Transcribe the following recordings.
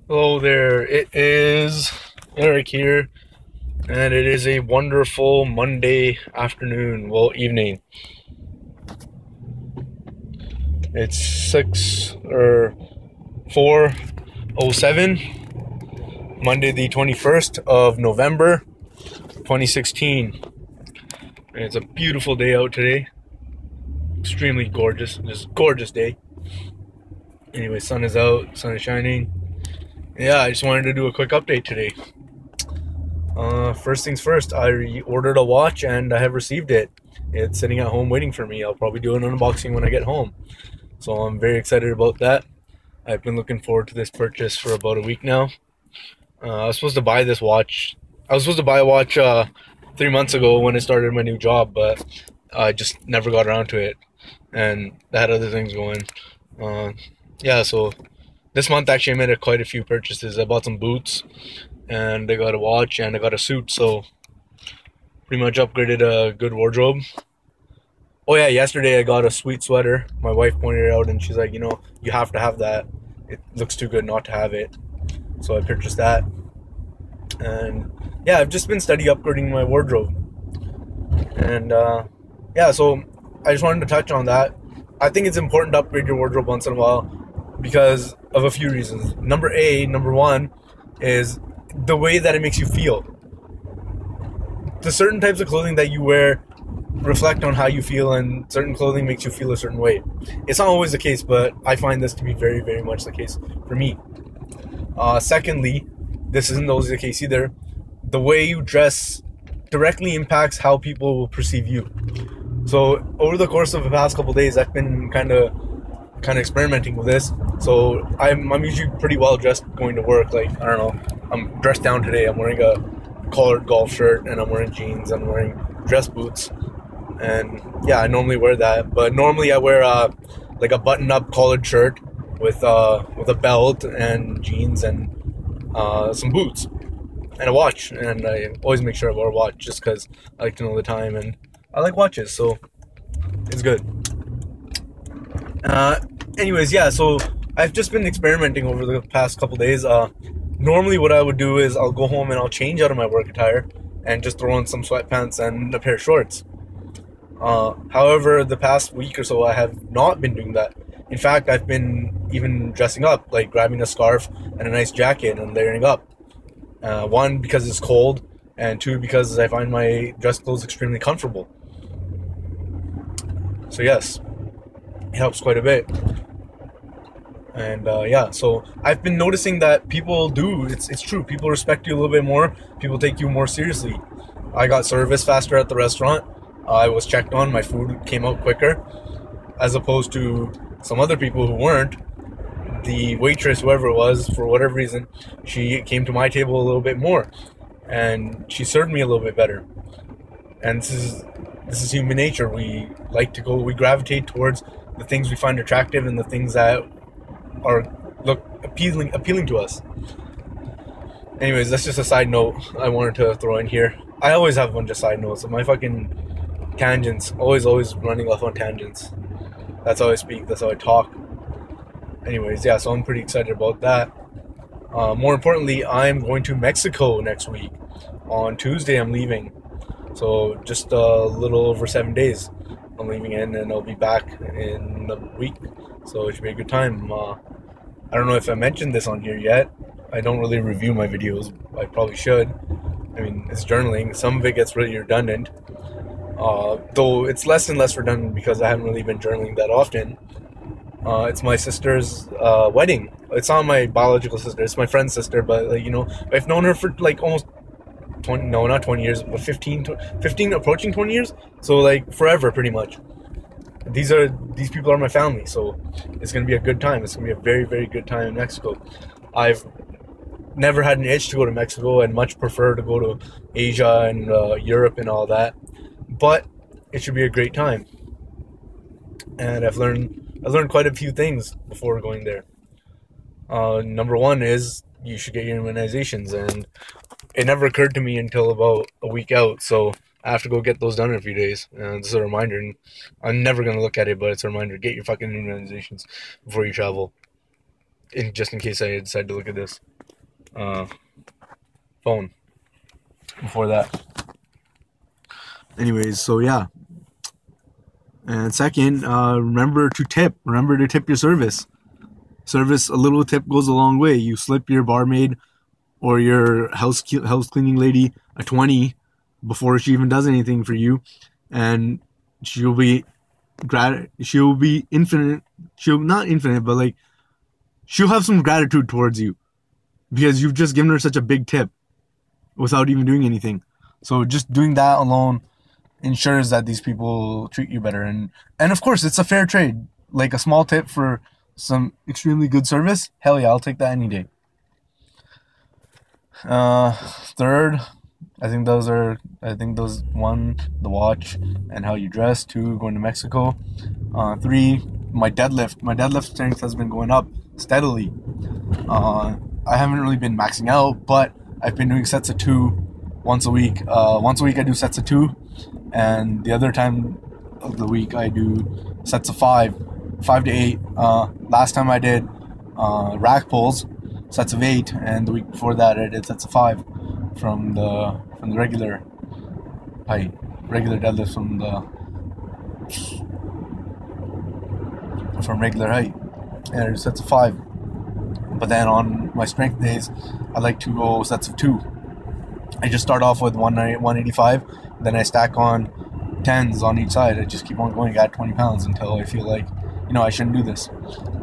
Hello there, it is Eric here, and it is a wonderful Monday afternoon, well, evening. It's 4:07, Monday the 21st of November, 2016. And it's a beautiful day out today. Extremely gorgeous, just gorgeous day. Anyway, sun is out, sun is shining. Yeah, I just wanted to do a quick update today. First things first, I ordered a watch and I have received it. It's sitting at home waiting for me. I'll probably do an unboxing when I get home. So I'm very excited about that. I've been looking forward to this purchase for about a week now. I was supposed to buy this watch. I was supposed to buy a watch 3 months ago when I started my new job, but I just never got around to it. And I had other things going. Yeah, so this month actually I made quite a few purchases. I bought some boots, and I got a watch, and I got a suit, so pretty much upgraded a good wardrobe. Oh yeah, yesterday I got a sweet sweater. My wife pointed it out and she's like, you have to have that. It looks too good not to have it. So I purchased that. And yeah, I've just been steady upgrading my wardrobe. And yeah, so I just wanted to touch on that. I think it's important to upgrade your wardrobe once in a while because of a few reasons. Number one is the way that it makes you feel. The certain types of clothing that you wear reflect on how you feel, and certain clothing makes you feel a certain way. It's not always the case, but I find this to be very, very much the case for me. Secondly, this isn't always the case either. The way you dress directly impacts how people will perceive you. So over the course of the past couple of days, I've been kind of experimenting with this. So I'm usually pretty well dressed going to work. Like, I don't know, I'm dressed down today. I'm wearing a collared golf shirt and I'm wearing jeans. I'm wearing dress boots, and yeah, I normally wear that. But normally I wear like a button-up collared shirt with a belt and jeans and some boots and a watch. And I always make sure I wear a watch just because I like to know the time and I like watches, so it's good. Anyways, yeah, so I've just been experimenting over the past couple days. Normally what I would do is I'll go home and I'll change out of my work attire and just throw on some sweatpants and a pair of shorts. However, the past week or so I have not been doing that. In fact, I've been even dressing up, like grabbing a scarf and a nice jacket and layering up. One, because it's cold, and two, because I find my dress clothes extremely comfortable. So yes, it helps quite a bit. And yeah, so I've been noticing that people do. It's true. People respect you a little bit more. People take you more seriously. I got service faster at the restaurant. I was checked on. My food came out quicker, as opposed to some other people who weren't. The waitress, whoever it was, for whatever reason, she came to my table a little bit more, and she served me a little bit better. And this is human nature. We gravitate towards the things we find attractive and the things that are look appealing to us. Anyways, that's just a side note I wanted to throw in here. I always have a bunch of side notes. So my fucking tangents, always running off on tangents. That's how I speak. That's how I talk. Anyways, yeah, so I'm pretty excited about that. More importantly, I'm going to Mexico next week. On Tuesday, I'm leaving. So just a little over 7 days I'm leaving in, and I'll be back in a week. So it should be a good time. I don't know if I mentioned this on here yet. I don't really review my videos. I probably should. I mean, it's journaling. Some of it gets really redundant. Though it's less and less redundant because I haven't really been journaling that often. It's my sister's wedding. It's not my biological sister. It's my friend's sister. But, I've known her for, almost 20, no, not 20 years, but 15, approaching 20 years. So, forever, pretty much. These people are my family, so it's going to be a good time. It's going to be a very, very good time in Mexico. I've never had an itch to go to Mexico and much prefer to go to Asia and Europe and all that. But it should be a great time. And I've learned quite a few things before going there. Number one is you should get your immunizations, and it never occurred to me until about a week out, so I have to go get those done in a few days. This is a reminder, and I'm never going to look at it, but it's a reminder. Get your fucking immunizations before you travel, just in case I decide to look at this. uh, phone before that. Anyways, so yeah. And second, remember to tip. Remember to tip your service. Service, a little tip goes a long way. You slip your barmaid or your house cleaning lady a 20 before she even does anything for you, and she'll be infinite. She'll not infinite, but like she'll have some gratitude towards you because you've just given her such a big tip without even doing anything. So just doing that alone ensures that these people treat you better, and of course it's a fair trade. Like a small tip for some extremely good service, hell yeah, I'll take that any day. Third, I think those one, the watch and how you dress. Two, going to Mexico. Three, my deadlift strength has been going up steadily. I haven't really been maxing out, but I've been doing sets of 2 once a week. Once a week I do sets of 2, and the other time of the week I do sets of 5 to 8. Last time I did rack pulls, sets of 8, and the week before that I did sets of 5 from the regular height, regular deadlift from regular height, and I do sets of 5. But then on my strength days, I like to go sets of 2. I just start off with 185, then I stack on 10s on each side. I just keep on going at 20 pounds until I feel like, I shouldn't do this.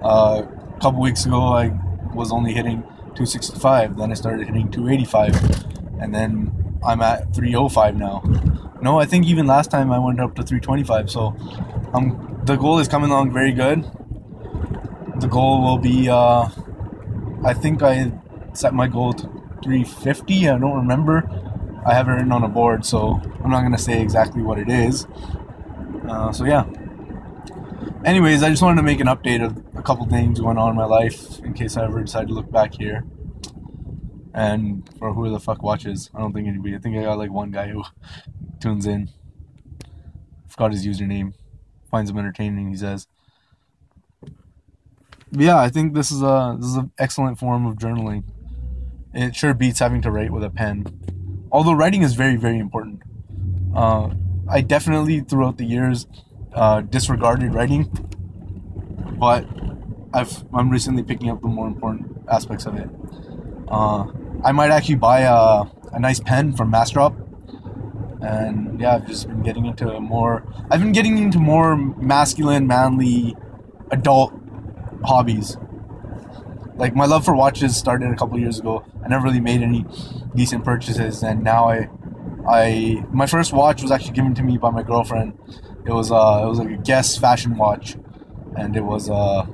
A couple weeks ago, I was only hitting 265. Then I started hitting 285. And then I'm at 305 now. No, I think even last time I went up to 325. So the goal is coming along very good. The goal will be, I think I set my goal to 350. I don't remember. I have it written on a board, so I'm not going to say exactly what it is. So yeah. Anyways, I just wanted to make an update of a couple things going on in my life in case I ever decide to look back here. And for who the fuck watches, I don't think anybody. I think I got like one guy who tunes in. Forgot his username. Finds him entertaining, he says. But yeah, I think this is an excellent form of journaling. It sure beats having to write with a pen. Although writing is very, very important. I definitely, throughout the years, disregarded writing, but I'm recently picking up the more important aspects of it. I might actually buy a nice pen from Mastrop, and yeah, I've just been getting into more masculine, manly, adult hobbies. Like my love for watches started a couple years ago. I never really made any decent purchases, and now my first watch was actually given to me by my girlfriend. It was like a Guess fashion watch, and it was kind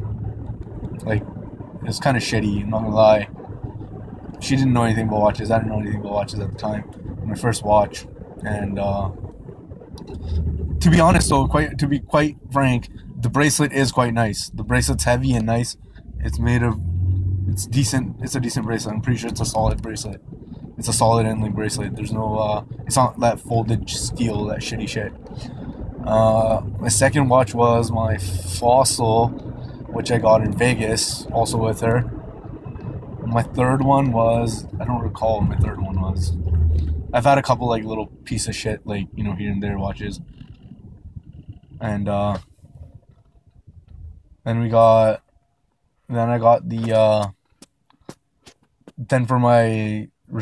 of shitty. I'm not gonna lie. She didn't know anything about watches. I didn't know anything about watches at the time. My first watch, and to be honest, though, to be quite frank, the bracelet is quite nice. The bracelet's heavy and nice. It's decent. It's a decent bracelet. I'm pretty sure it's a solid bracelet. It's a solid end-link bracelet. There's no, it's not that folded steel, that shitty shit. My second watch was my Fossil, which I got in Vegas, also with her. My third one was, I don't recall what my third one was. I've had a couple like little piece of shit, like, here and there watches. And then I got then for my my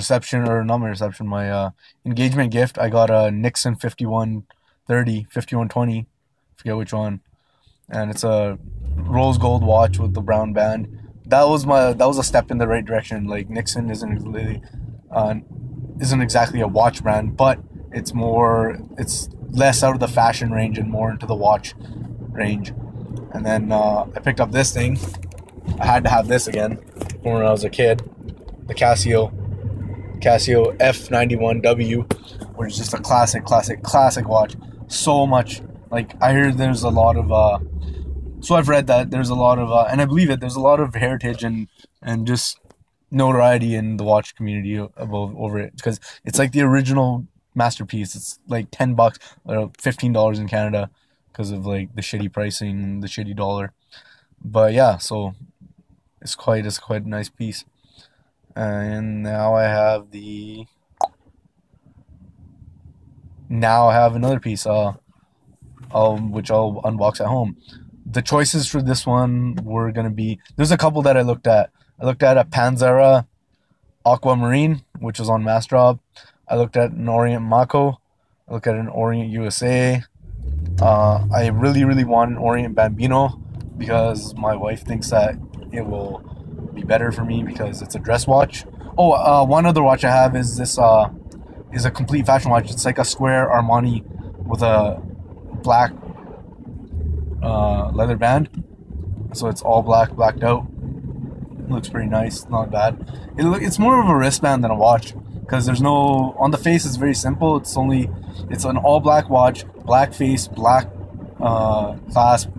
engagement gift, I got a Nixon 5130, 5120, forget which one. And it's a rose gold watch with the brown band. That was a step in the right direction. Like Nixon isn't exactly a watch brand, but it's less out of the fashion range and more into the watch range. And then I picked up this thing. I had to have this again from when I was a kid. The Casio F91W, which is just a classic watch. So much, like, I heard there's a lot of so I've read that there's a lot of and I believe it, there's a lot of heritage and just notoriety in the watch community over it, because it's like the original masterpiece. It's like $10 or $15 in Canada because of like the shitty pricing and the shitty dollar. But yeah, so it's quite a nice piece. And now I have another piece, which I'll unbox at home. The choices for this one were gonna be, there's a couple that I looked at. I looked at a Panzera Aquamarine, which was on Massdrop. I looked at an Orient Mako. I looked at an Orient USA. I really want an Orient Bambino because my wife thinks that it will be better for me because it's a dress watch. Oh, one other watch I have is this is a complete fashion watch. It's like a square Armani with a black leather band. So it's all blacked out. It looks pretty nice, not bad. It's more of a wristband than a watch because there's no, on the face it's very simple. It's an all black watch, black face, black clasp,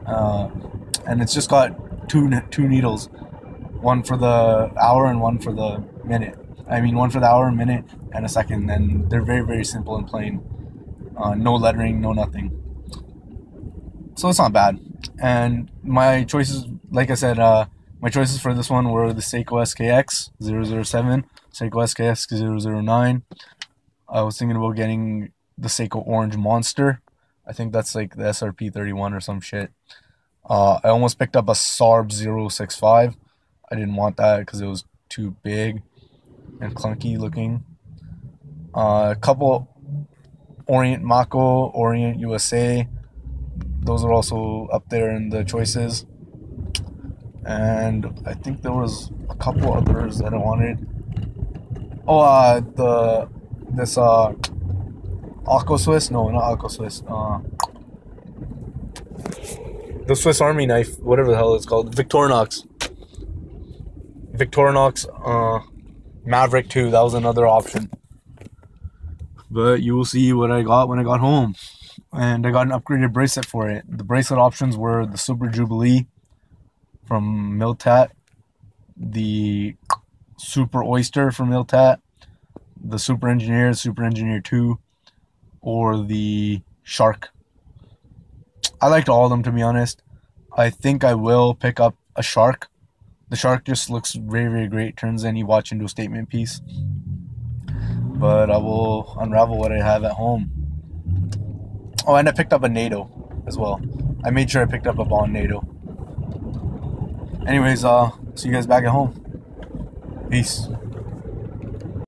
and it's just got two needles, one for the hour and one for the minute. One for the hour, minute, and a second. And they're very simple and plain. No lettering, no nothing. So it's not bad. And my choices, like I said, my choices for this one were the Seiko SKX 007, Seiko SKX 009. I was thinking about getting the Seiko Orange Monster. I think that's like the SRP 31 or some shit. I almost picked up a Sarb 065. I didn't want that because it was too big and clunky looking. A couple Orient Mako, Orient USA. Those are also up there in the choices. And I think there was a couple others that I wanted. Oh, this Aqua Swiss? No, not Aqua Swiss. The Swiss Army knife, whatever the hell it's called. Victorinox, Maverick 2, that was another option. But you will see what I got when I got home. And I got an upgraded bracelet for it. The bracelet options were the Super Jubilee from Miltat, the Super Oyster from Miltat, the Super Engineer 2, or the Shark. I liked all of them, to be honest. I think I will pick up a Shark. The Shark just looks very great, turns any watch into a statement piece. But I will unravel what I have at home. Oh, and I picked up a NATO as well. I made sure I picked up a Bond NATO. Anyways, see you guys back at home. Peace.